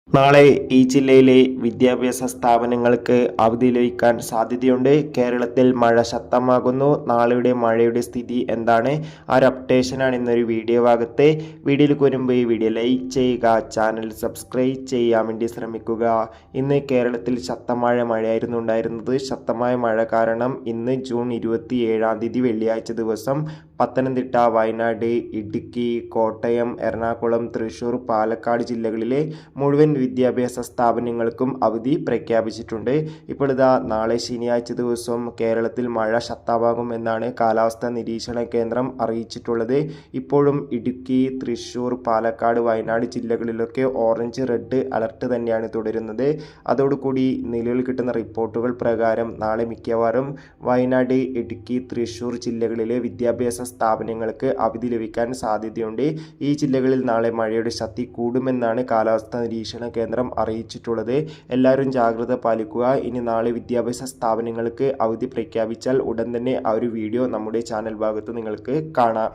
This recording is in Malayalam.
നാളെ ഈ ജില്ലയിലെ വിദ്യാഭ്യാസ സ്ഥാപനങ്ങൾക്ക് അവധി ലഭിക്കാൻ സാധ്യതയുണ്ട്. കേരളത്തിൽ മഴ ശക്തമാകുന്നു. നാളെയുടെ മഴയുടെ സ്ഥിതി എന്താണ്? ആ ഒരു അപ്ഡേഷനാണ് ഇന്നൊരു വീഡിയോ ഭാഗത്ത്. വീഡിയോയിലേക്ക് വരുമ്പോൾ ഈ വീഡിയോ ലൈക്ക് ചെയ്യുക, ചാനൽ സബ്സ്ക്രൈബ് ചെയ്യാൻ വേണ്ടി ശ്രമിക്കുക. ഇന്ന് കേരളത്തിൽ ശക്തമായ മഴയായിരുന്നു ഉണ്ടായിരുന്നത്. ശക്തമായ മഴ കാരണം ഇന്ന് ജൂൺ 27 വെള്ളിയാഴ്ച ദിവസം പത്തനംതിട്ട, വയനാട്, ഇടുക്കി, കോട്ടയം, എറണാകുളം, തൃശൂർ, പാലക്കാട് ജില്ലകളിലെ മുഴുവൻ വിദ്യാഭ്യാസ സ്ഥാപനങ്ങൾക്കും അവധി പ്രഖ്യാപിച്ചിട്ടുണ്ട്. ഇപ്പോൾ നാളെ ശനിയാഴ്ച ദിവസം കേരളത്തിൽ മഴ ശക്തമാകും എന്നാണ് കാലാവസ്ഥാ നിരീക്ഷണ കേന്ദ്രം അറിയിച്ചിട്ടുള്ളത്. ഇപ്പോഴും ഇടുക്കി, തൃശൂർ, പാലക്കാട്, വയനാട് ജില്ലകളിലൊക്കെ ഓറഞ്ച്, റെഡ് അലർട്ട് തന്നെയാണ് തുടരുന്നത്. അതോടുകൂടി നിലവിൽ കിട്ടുന്ന റിപ്പോർട്ടുകൾ പ്രകാരം നാളെ മിക്കവാറും വയനാട്, ഇടുക്കി, തൃശൂർ ജില്ലകളിലെ വിദ്യാഭ്യാസ സ്ഥാപനങ്ങൾക്ക് അവധി ലഭിക്കാൻ സാധ്യതയുണ്ട്. ഈ ജില്ലകളിൽ നാളെ മഴയുടെ ശക്തി കൂടുമെന്നാണ് കാലാവസ്ഥാ നിരീക്ഷണ കേന്ദ്രം അറിയിച്ചിട്ടുള്ളത്. എല്ലാവരും ജാഗ്രത പാലിക്കുക. ഇനി നാളെ വിദ്യാഭ്യാസ സ്ഥാപനങ്ങൾക്ക് അവധി പ്രഖ്യാപിച്ചാൽ ഉടൻ തന്നെ ആ ഒരു വീഡിയോ നമ്മുടെ ചാനൽ ഭാഗത്ത് നിങ്ങൾക്ക് കാണാം.